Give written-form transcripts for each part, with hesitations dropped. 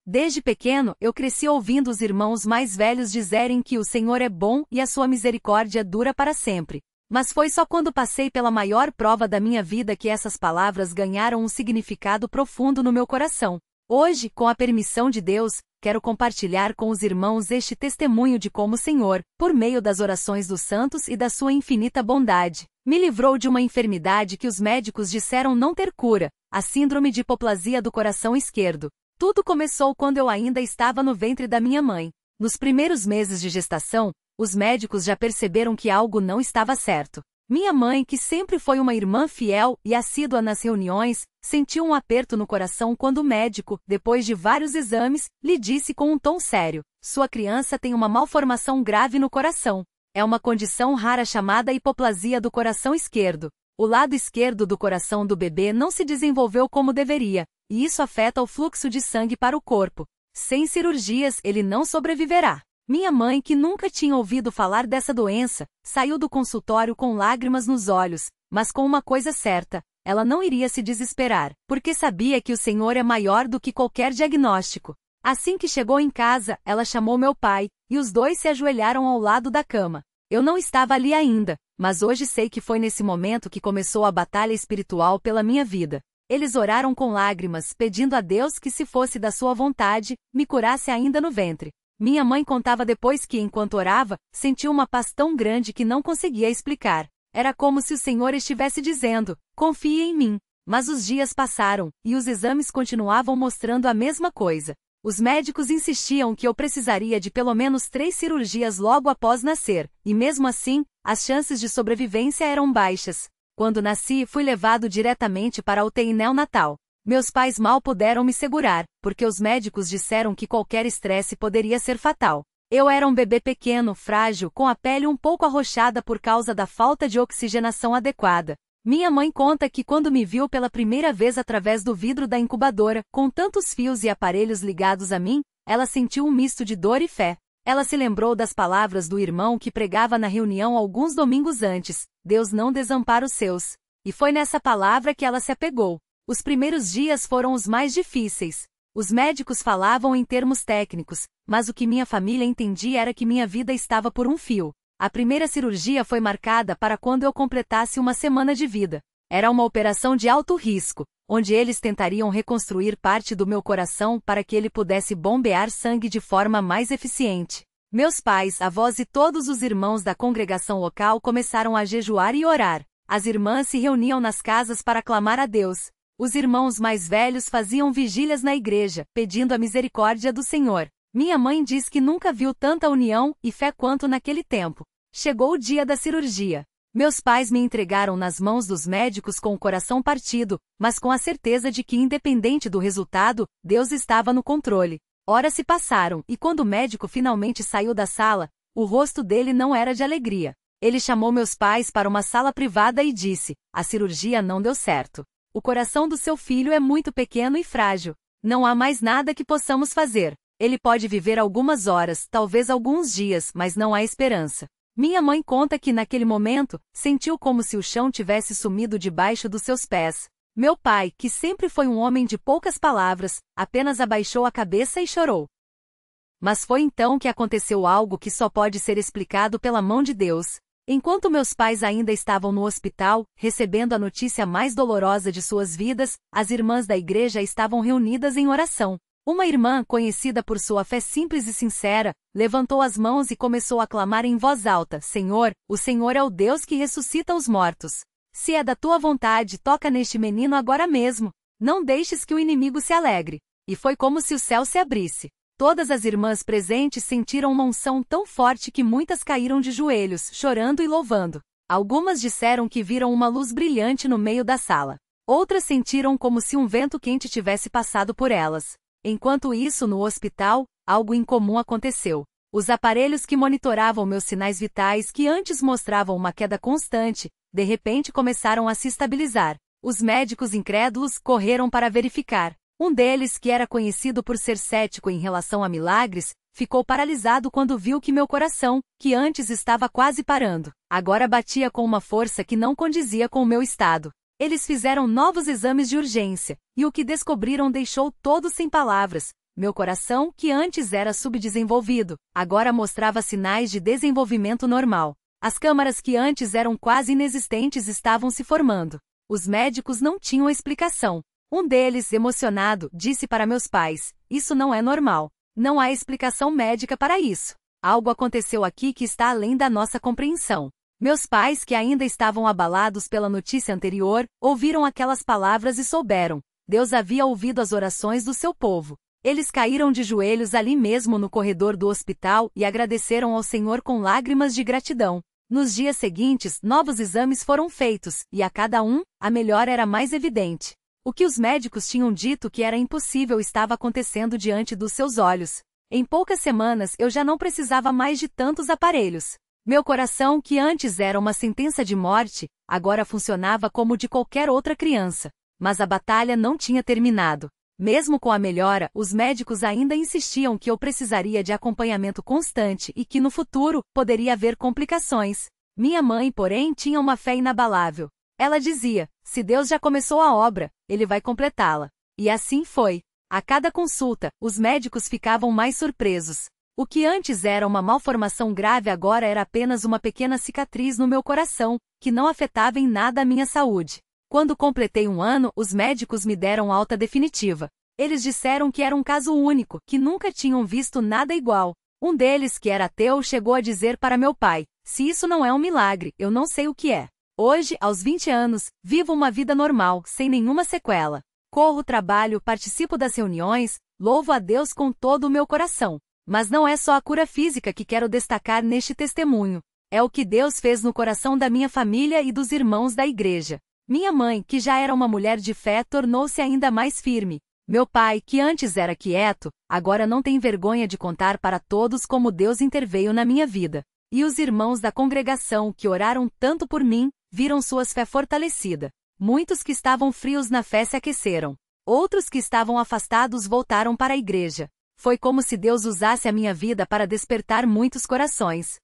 Desde pequeno, eu cresci ouvindo os irmãos mais velhos dizerem que o Senhor é bom e a sua misericórdia dura para sempre. Mas foi só quando passei pela maior prova da minha vida que essas palavras ganharam um significado profundo no meu coração. Hoje, com a permissão de Deus, quero compartilhar com os irmãos este testemunho de como o Senhor, por meio das orações dos santos e da sua infinita bondade, me livrou de uma enfermidade que os médicos disseram não ter cura, a síndrome de hipoplasia do coração esquerdo. Tudo começou quando eu ainda estava no ventre da minha mãe. Nos primeiros meses de gestação, os médicos já perceberam que algo não estava certo. Minha mãe, que sempre foi uma irmã fiel e assídua nas reuniões, sentiu um aperto no coração quando o médico, depois de vários exames, lhe disse com um tom sério: sua criança tem uma malformação grave no coração. É uma condição rara chamada hipoplasia do coração esquerdo. O lado esquerdo do coração do bebê não se desenvolveu como deveria, e isso afeta o fluxo de sangue para o corpo. Sem cirurgias, ele não sobreviverá. Minha mãe, que nunca tinha ouvido falar dessa doença, saiu do consultório com lágrimas nos olhos, mas com uma coisa certa: ela não iria se desesperar, porque sabia que o Senhor é maior do que qualquer diagnóstico. Assim que chegou em casa, ela chamou meu pai, e os dois se ajoelharam ao lado da cama. Eu não estava ali ainda, mas hoje sei que foi nesse momento que começou a batalha espiritual pela minha vida. Eles oraram com lágrimas, pedindo a Deus que, se fosse da sua vontade, me curasse ainda no ventre. Minha mãe contava depois que, enquanto orava, sentiu uma paz tão grande que não conseguia explicar. Era como se o Senhor estivesse dizendo: confie em mim. Mas os dias passaram, e os exames continuavam mostrando a mesma coisa. Os médicos insistiam que eu precisaria de pelo menos 3 cirurgias logo após nascer, e mesmo assim, as chances de sobrevivência eram baixas. Quando nasci, fui levado diretamente para a UTI neonatal. Meus pais mal puderam me segurar, porque os médicos disseram que qualquer estresse poderia ser fatal. Eu era um bebê pequeno, frágil, com a pele um pouco arroxada por causa da falta de oxigenação adequada. Minha mãe conta que quando me viu pela primeira vez através do vidro da incubadora, com tantos fios e aparelhos ligados a mim, ela sentiu um misto de dor e fé. Ela se lembrou das palavras do irmão que pregava na reunião alguns domingos antes: Deus não desampara os seus. E foi nessa palavra que ela se apegou. Os primeiros dias foram os mais difíceis. Os médicos falavam em termos técnicos, mas o que minha família entendia era que minha vida estava por um fio. A primeira cirurgia foi marcada para quando eu completasse uma semana de vida. Era uma operação de alto risco, onde eles tentariam reconstruir parte do meu coração para que ele pudesse bombear sangue de forma mais eficiente. Meus pais, avós e todos os irmãos da congregação local começaram a jejuar e orar. As irmãs se reuniam nas casas para clamar a Deus. Os irmãos mais velhos faziam vigílias na igreja, pedindo a misericórdia do Senhor. Minha mãe diz que nunca viu tanta união e fé quanto naquele tempo. Chegou o dia da cirurgia. Meus pais me entregaram nas mãos dos médicos com o coração partido, mas com a certeza de que, independente do resultado, Deus estava no controle. Horas se passaram, e quando o médico finalmente saiu da sala, o rosto dele não era de alegria. Ele chamou meus pais para uma sala privada e disse: a cirurgia não deu certo. O coração do seu filho é muito pequeno e frágil. Não há mais nada que possamos fazer. Ele pode viver algumas horas, talvez alguns dias, mas não há esperança. Minha mãe conta que naquele momento, sentiu como se o chão tivesse sumido debaixo dos seus pés. Meu pai, que sempre foi um homem de poucas palavras, apenas abaixou a cabeça e chorou. Mas foi então que aconteceu algo que só pode ser explicado pela mão de Deus. Enquanto meus pais ainda estavam no hospital, recebendo a notícia mais dolorosa de suas vidas, as irmãs da igreja estavam reunidas em oração. Uma irmã, conhecida por sua fé simples e sincera, levantou as mãos e começou a clamar em voz alta: Senhor, o Senhor é o Deus que ressuscita os mortos. Se é da tua vontade, toca neste menino agora mesmo. Não deixes que o inimigo se alegre. E foi como se o céu se abrisse. Todas as irmãs presentes sentiram uma unção tão forte que muitas caíram de joelhos, chorando e louvando. Algumas disseram que viram uma luz brilhante no meio da sala. Outras sentiram como se um vento quente tivesse passado por elas. Enquanto isso, no hospital, algo incomum aconteceu. Os aparelhos que monitoravam meus sinais vitais, que antes mostravam uma queda constante, de repente começaram a se estabilizar. Os médicos incrédulos correram para verificar. Um deles, que era conhecido por ser cético em relação a milagres, ficou paralisado quando viu que meu coração, que antes estava quase parando, agora batia com uma força que não condizia com o meu estado. Eles fizeram novos exames de urgência, e o que descobriram deixou todos sem palavras. Meu coração, que antes era subdesenvolvido, agora mostrava sinais de desenvolvimento normal. As câmaras que antes eram quase inexistentes estavam se formando. Os médicos não tinham explicação. Um deles, emocionado, disse para meus pais: "Isso não é normal. Não há explicação médica para isso. Algo aconteceu aqui que está além da nossa compreensão." Meus pais, que ainda estavam abalados pela notícia anterior, ouviram aquelas palavras e souberam. Deus havia ouvido as orações do seu povo. Eles caíram de joelhos ali mesmo no corredor do hospital e agradeceram ao Senhor com lágrimas de gratidão. Nos dias seguintes, novos exames foram feitos, e a cada um, a melhora era mais evidente. O que os médicos tinham dito que era impossível estava acontecendo diante dos seus olhos. Em poucas semanas eu já não precisava mais de tantos aparelhos. Meu coração, que antes era uma sentença de morte, agora funcionava como o de qualquer outra criança. Mas a batalha não tinha terminado. Mesmo com a melhora, os médicos ainda insistiam que eu precisaria de acompanhamento constante e que no futuro poderia haver complicações. Minha mãe, porém, tinha uma fé inabalável. Ela dizia: "Se Deus já começou a obra, Ele vai completá-la." E assim foi. A cada consulta, os médicos ficavam mais surpresos. O que antes era uma malformação grave agora era apenas uma pequena cicatriz no meu coração, que não afetava em nada a minha saúde. Quando completei 1 ano, os médicos me deram alta definitiva. Eles disseram que era um caso único, que nunca tinham visto nada igual. Um deles, que era ateu, chegou a dizer para meu pai: "Se isso não é um milagre, eu não sei o que é." Hoje, aos 20 anos, vivo uma vida normal, sem nenhuma sequela. Corro, trabalho, participo das reuniões, louvo a Deus com todo o meu coração. Mas não é só a cura física que quero destacar neste testemunho. É o que Deus fez no coração da minha família e dos irmãos da igreja. Minha mãe, que já era uma mulher de fé, tornou-se ainda mais firme. Meu pai, que antes era quieto, agora não tem vergonha de contar para todos como Deus interveio na minha vida. E os irmãos da congregação, que oraram tanto por mim, viram sua fé fortalecida. Muitos que estavam frios na fé se aqueceram. Outros que estavam afastados voltaram para a igreja. Foi como se Deus usasse a minha vida para despertar muitos corações.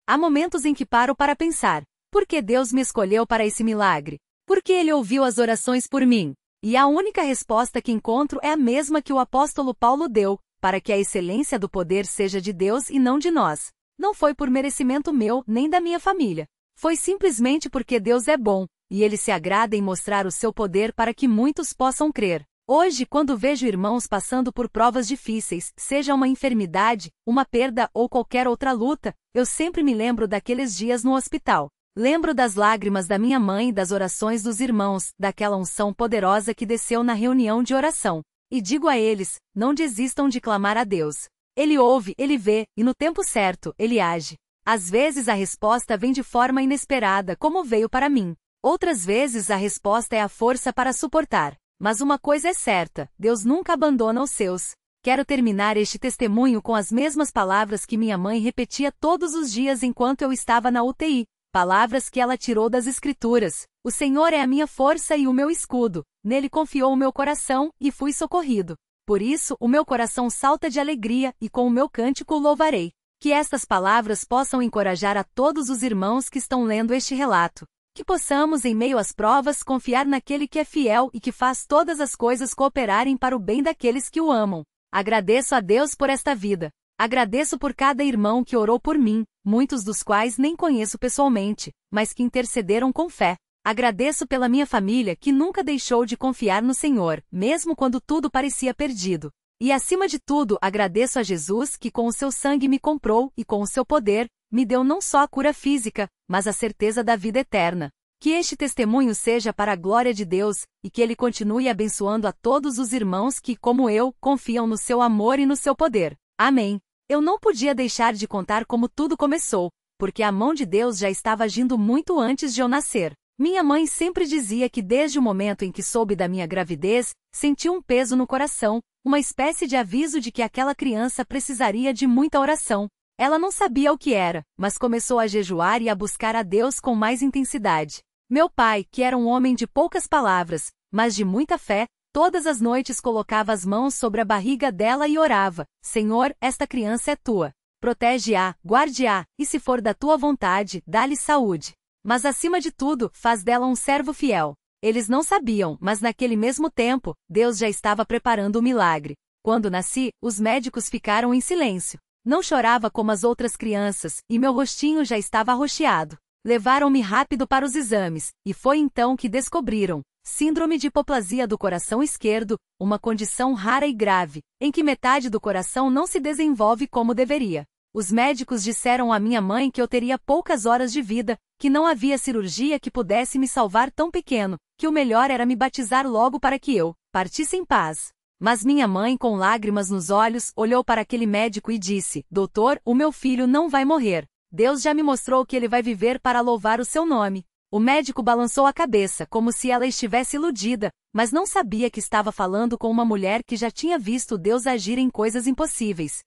Há momentos em que paro para pensar: por que Deus me escolheu para esse milagre? Por que Ele ouviu as orações por mim? E a única resposta que encontro é a mesma que o apóstolo Paulo deu: para que a excelência do poder seja de Deus e não de nós. Não foi por merecimento meu, nem da minha família. Foi simplesmente porque Deus é bom, e Ele se agrada em mostrar o seu poder para que muitos possam crer. Hoje, quando vejo irmãos passando por provas difíceis, seja uma enfermidade, uma perda ou qualquer outra luta, eu sempre me lembro daqueles dias no hospital. Lembro das lágrimas da minha mãe e das orações dos irmãos, daquela unção poderosa que desceu na reunião de oração. E digo a eles: não desistam de clamar a Deus. Ele ouve, Ele vê, e no tempo certo, Ele age. Às vezes a resposta vem de forma inesperada, como veio para mim. Outras vezes a resposta é a força para suportar. Mas uma coisa é certa: Deus nunca abandona os seus. Quero terminar este testemunho com as mesmas palavras que minha mãe repetia todos os dias enquanto eu estava na UTI. Palavras que ela tirou das Escrituras: "O Senhor é a minha força e o meu escudo. Nele confiou o meu coração, e fui socorrido. Por isso, o meu coração salta de alegria, e com o meu cântico o louvarei." Que estas palavras possam encorajar a todos os irmãos que estão lendo este relato. Que possamos, em meio às provas, confiar naquele que é fiel e que faz todas as coisas cooperarem para o bem daqueles que o amam. Agradeço a Deus por esta vida. Agradeço por cada irmão que orou por mim, muitos dos quais nem conheço pessoalmente, mas que intercederam com fé. Agradeço pela minha família que nunca deixou de confiar no Senhor, mesmo quando tudo parecia perdido. E acima de tudo, agradeço a Jesus que com o seu sangue me comprou e com o seu poder, me deu não só a cura física, mas a certeza da vida eterna. Que este testemunho seja para a glória de Deus, e que Ele continue abençoando a todos os irmãos que, como eu, confiam no seu amor e no seu poder. Amém. Eu não podia deixar de contar como tudo começou, porque a mão de Deus já estava agindo muito antes de eu nascer. Minha mãe sempre dizia que desde o momento em que soube da minha gravidez, sentiu um peso no coração, uma espécie de aviso de que aquela criança precisaria de muita oração. Ela não sabia o que era, mas começou a jejuar e a buscar a Deus com mais intensidade. Meu pai, que era um homem de poucas palavras, mas de muita fé, todas as noites colocava as mãos sobre a barriga dela e orava: "Senhor, esta criança é tua. Protege-a, guarde-a, e se for da tua vontade, dá-lhe saúde. Mas acima de tudo, faz dela um servo fiel." Eles não sabiam, mas naquele mesmo tempo, Deus já estava preparando o milagre. Quando nasci, os médicos ficaram em silêncio. Não chorava como as outras crianças, e meu rostinho já estava arroxeado. Levaram-me rápido para os exames, e foi então que descobriram síndrome de hipoplasia do coração esquerdo, uma condição rara e grave, em que metade do coração não se desenvolve como deveria. Os médicos disseram à minha mãe que eu teria poucas horas de vida, que não havia cirurgia que pudesse me salvar tão pequeno, que o melhor era me batizar logo para que eu partisse em paz. Mas minha mãe, com lágrimas nos olhos, olhou para aquele médico e disse: Doutor, o meu filho não vai morrer. Deus já me mostrou que ele vai viver para louvar o seu nome. O médico balançou a cabeça, como se ela estivesse iludida, mas não sabia que estava falando com uma mulher que já tinha visto Deus agir em coisas impossíveis.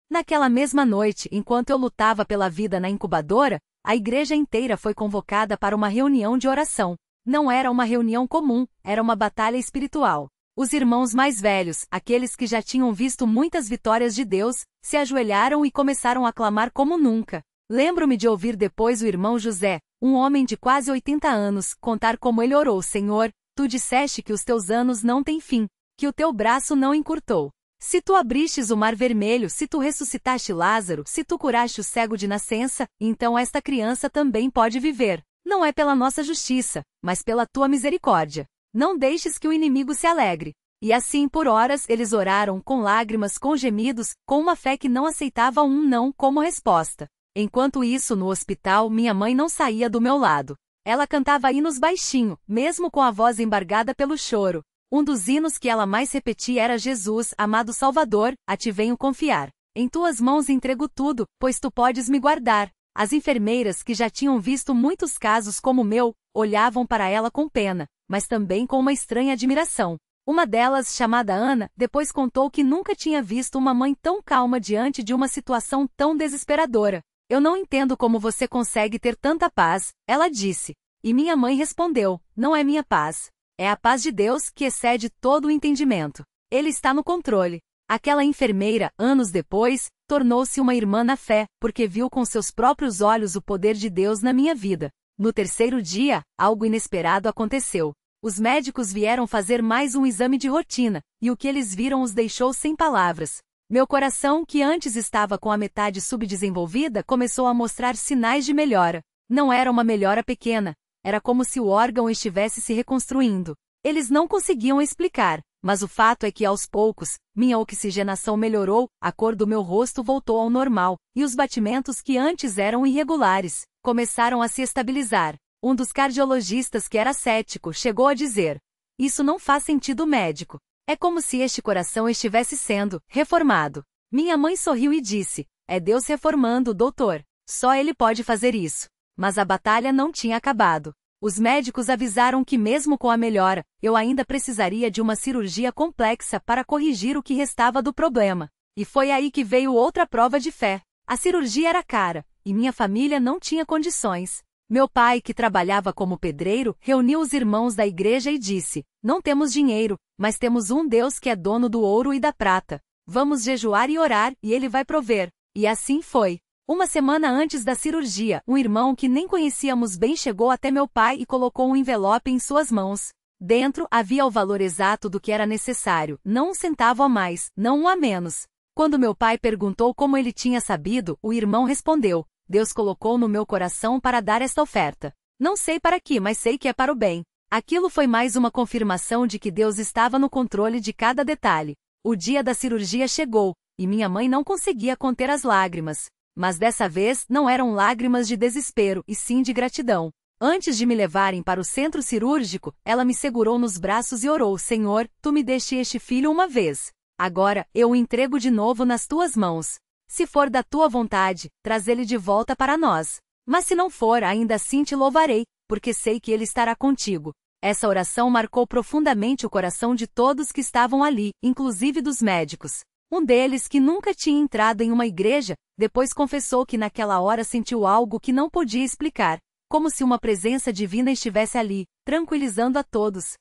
Naquela mesma noite, enquanto eu lutava pela vida na incubadora, a igreja inteira foi convocada para uma reunião de oração. Não era uma reunião comum, era uma batalha espiritual. Os irmãos mais velhos, aqueles que já tinham visto muitas vitórias de Deus, se ajoelharam e começaram a clamar como nunca. Lembro-me de ouvir depois o irmão José, um homem de quase 80 anos, contar como ele orou: Senhor, tu disseste que os teus anos não têm fim, que o teu braço não encurtou. Se tu abristes o mar vermelho, se tu ressuscitaste Lázaro, se tu curaste o cego de nascença, então esta criança também pode viver. Não é pela nossa justiça, mas pela tua misericórdia. Não deixes que o inimigo se alegre. E assim por horas eles oraram, com lágrimas, com gemidos, com uma fé que não aceitava um não como resposta. Enquanto isso, no hospital, minha mãe não saía do meu lado. Ela cantava hinos baixinho, mesmo com a voz embargada pelo choro. Um dos hinos que ela mais repetia era: Jesus, amado Salvador, a ti venho confiar. Em tuas mãos entrego tudo, pois tu podes me guardar. As enfermeiras, que já tinham visto muitos casos como o meu, olhavam para ela com pena, mas também com uma estranha admiração. Uma delas, chamada Ana, depois contou que nunca tinha visto uma mãe tão calma diante de uma situação tão desesperadora. Eu não entendo como você consegue ter tanta paz, ela disse. E minha mãe respondeu: não é minha paz. É a paz de Deus que excede todo o entendimento. Ele está no controle. Aquela enfermeira, anos depois, tornou-se uma irmã na fé, porque viu com seus próprios olhos o poder de Deus na minha vida. No terceiro dia, algo inesperado aconteceu. Os médicos vieram fazer mais um exame de rotina, e o que eles viram os deixou sem palavras. Meu coração, que antes estava com a metade subdesenvolvida, começou a mostrar sinais de melhora. Não era uma melhora pequena, era como se o órgão estivesse se reconstruindo. Eles não conseguiam explicar, mas o fato é que aos poucos, minha oxigenação melhorou, a cor do meu rosto voltou ao normal, e os batimentos que antes eram irregulares, começaram a se estabilizar. Um dos cardiologistas, que era cético, chegou a dizer: isso não faz sentido médico. É como se este coração estivesse sendo reformado. Minha mãe sorriu e disse: é Deus reformando, doutor. Só Ele pode fazer isso. Mas a batalha não tinha acabado. Os médicos avisaram que mesmo com a melhora, eu ainda precisaria de uma cirurgia complexa para corrigir o que restava do problema. E foi aí que veio outra prova de fé. A cirurgia era cara, e minha família não tinha condições. Meu pai, que trabalhava como pedreiro, reuniu os irmãos da igreja e disse: não temos dinheiro, mas temos um Deus que é dono do ouro e da prata. Vamos jejuar e orar, e Ele vai prover. E assim foi. Uma semana antes da cirurgia, um irmão que nem conhecíamos bem chegou até meu pai e colocou um envelope em suas mãos. Dentro havia o valor exato do que era necessário, não um centavo a mais, não um a menos. Quando meu pai perguntou como ele tinha sabido, o irmão respondeu: Deus colocou no meu coração para dar esta oferta. Não sei para quê, mas sei que é para o bem. Aquilo foi mais uma confirmação de que Deus estava no controle de cada detalhe. O dia da cirurgia chegou, e minha mãe não conseguia conter as lágrimas. Mas dessa vez não eram lágrimas de desespero, e sim de gratidão. Antes de me levarem para o centro cirúrgico, ela me segurou nos braços e orou: Senhor, tu me deste este filho uma vez. Agora, eu o entrego de novo nas tuas mãos. Se for da tua vontade, traz ele de volta para nós. Mas se não for, ainda assim te louvarei, porque sei que ele estará contigo. Essa oração marcou profundamente o coração de todos que estavam ali, inclusive dos médicos. Um deles, que nunca tinha entrado em uma igreja, depois confessou que naquela hora sentiu algo que não podia explicar, como se uma presença divina estivesse ali, tranquilizando a todos.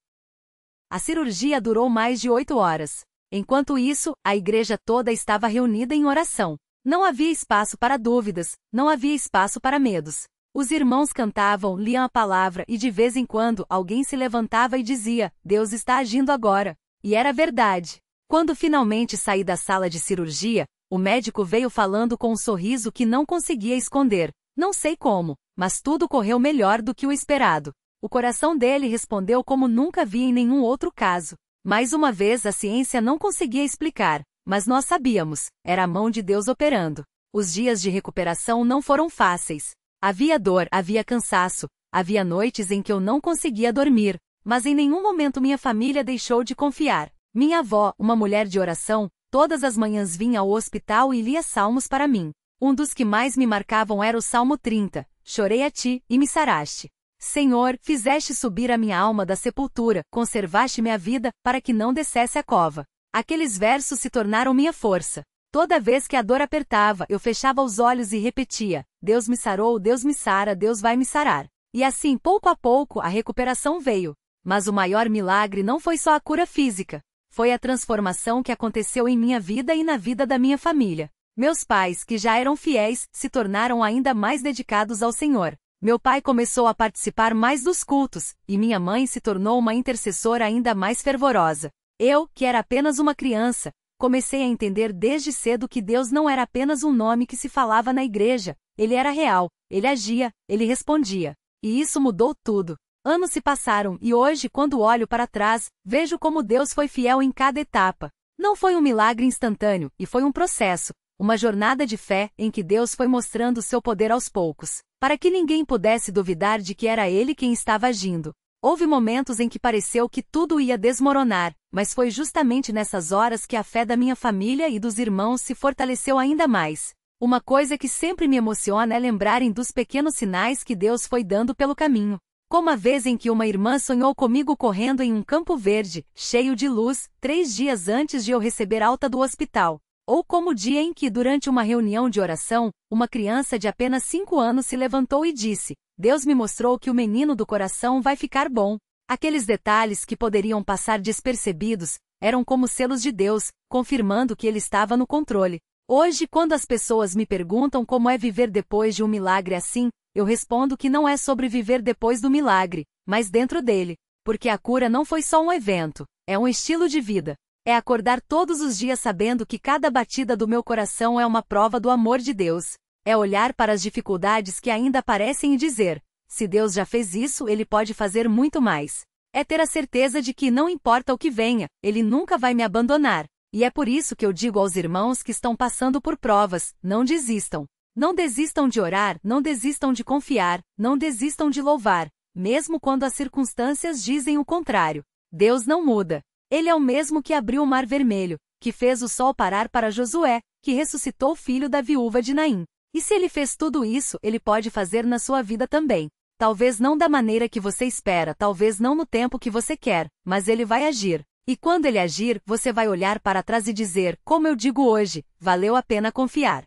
A cirurgia durou mais de 8 horas. Enquanto isso, a igreja toda estava reunida em oração. Não havia espaço para dúvidas, não havia espaço para medos. Os irmãos cantavam, liam a palavra e de vez em quando alguém se levantava e dizia: Deus está agindo agora. E era verdade. Quando finalmente saí da sala de cirurgia, o médico veio falando com um sorriso que não conseguia esconder. Não sei como, mas tudo correu melhor do que o esperado. O coração dele respondeu como nunca vi em nenhum outro caso. Mais uma vez a ciência não conseguia explicar, mas nós sabíamos, era a mão de Deus operando. Os dias de recuperação não foram fáceis. Havia dor, havia cansaço, havia noites em que eu não conseguia dormir, mas em nenhum momento minha família deixou de confiar. Minha avó, uma mulher de oração, todas as manhãs vinha ao hospital e lia salmos para mim. Um dos que mais me marcavam era o Salmo 30, chorei a ti, e me saraste. Senhor, fizeste subir a minha alma da sepultura, conservaste minha vida, para que não descesse a cova. Aqueles versos se tornaram minha força. Toda vez que a dor apertava, eu fechava os olhos e repetia, Deus me sarou, Deus me sara, Deus vai me sarar. E assim, pouco a pouco, a recuperação veio. Mas o maior milagre não foi só a cura física. Foi a transformação que aconteceu em minha vida e na vida da minha família. Meus pais, que já eram fiéis, se tornaram ainda mais dedicados ao Senhor. Meu pai começou a participar mais dos cultos, e minha mãe se tornou uma intercessora ainda mais fervorosa. Eu, que era apenas uma criança, comecei a entender desde cedo que Deus não era apenas um nome que se falava na igreja, Ele era real, Ele agia, Ele respondia. E isso mudou tudo. Anos se passaram e hoje, quando olho para trás, vejo como Deus foi fiel em cada etapa. Não foi um milagre instantâneo, e foi um processo. Uma jornada de fé em que Deus foi mostrando seu poder aos poucos, para que ninguém pudesse duvidar de que era Ele quem estava agindo. Houve momentos em que pareceu que tudo ia desmoronar, mas foi justamente nessas horas que a fé da minha família e dos irmãos se fortaleceu ainda mais. Uma coisa que sempre me emociona é lembrarem dos pequenos sinais que Deus foi dando pelo caminho. Como a vez em que uma irmã sonhou comigo correndo em um campo verde, cheio de luz, 3 dias antes de eu receber alta do hospital. Ou como o dia em que, durante uma reunião de oração, uma criança de apenas 5 anos se levantou e disse, Deus me mostrou que o menino do coração vai ficar bom. Aqueles detalhes que poderiam passar despercebidos, eram como selos de Deus, confirmando que Ele estava no controle. Hoje, quando as pessoas me perguntam como é viver depois de um milagre assim, eu respondo que não é sobre viver depois do milagre, mas dentro dele. Porque a cura não foi só um evento, é um estilo de vida. É acordar todos os dias sabendo que cada batida do meu coração é uma prova do amor de Deus. É olhar para as dificuldades que ainda aparecem e dizer, se Deus já fez isso, Ele pode fazer muito mais. É ter a certeza de que não importa o que venha, Ele nunca vai me abandonar. E é por isso que eu digo aos irmãos que estão passando por provas, não desistam. Não desistam de orar, não desistam de confiar, não desistam de louvar, mesmo quando as circunstâncias dizem o contrário. Deus não muda. Ele é o mesmo que abriu o Mar Vermelho, que fez o sol parar para Josué, que ressuscitou o filho da viúva de Naim. E se ele fez tudo isso, ele pode fazer na sua vida também. Talvez não da maneira que você espera, talvez não no tempo que você quer, mas ele vai agir. E quando ele agir, você vai olhar para trás e dizer, como eu digo hoje, valeu a pena confiar.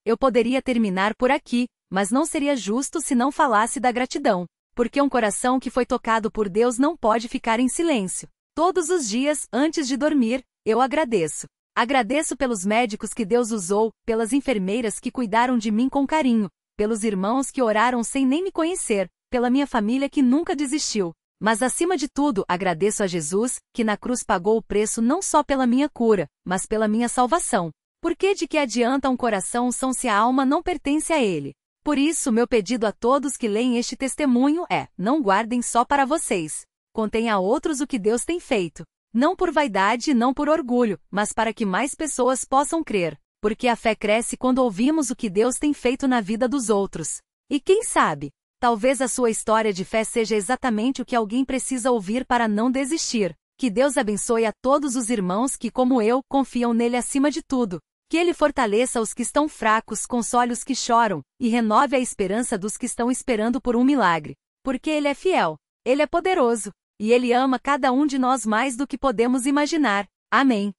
Eu poderia terminar por aqui, mas não seria justo se não falasse da gratidão. Porque um coração que foi tocado por Deus não pode ficar em silêncio. Todos os dias, antes de dormir, eu agradeço. Agradeço pelos médicos que Deus usou, pelas enfermeiras que cuidaram de mim com carinho, pelos irmãos que oraram sem nem me conhecer, pela minha família que nunca desistiu. Mas acima de tudo, agradeço a Jesus, que na cruz pagou o preço não só pela minha cura, mas pela minha salvação. Porque de que adianta um coração são se a alma não pertence a Ele? Por isso, meu pedido a todos que leem este testemunho é, não guardem só para vocês. Contem a outros o que Deus tem feito. Não por vaidade e não por orgulho, mas para que mais pessoas possam crer. Porque a fé cresce quando ouvimos o que Deus tem feito na vida dos outros. E quem sabe, talvez a sua história de fé seja exatamente o que alguém precisa ouvir para não desistir. Que Deus abençoe a todos os irmãos que, como eu, confiam nele acima de tudo. Que Ele fortaleça os que estão fracos, console os que choram, e renove a esperança dos que estão esperando por um milagre. Porque Ele é fiel, Ele é poderoso, e Ele ama cada um de nós mais do que podemos imaginar. Amém.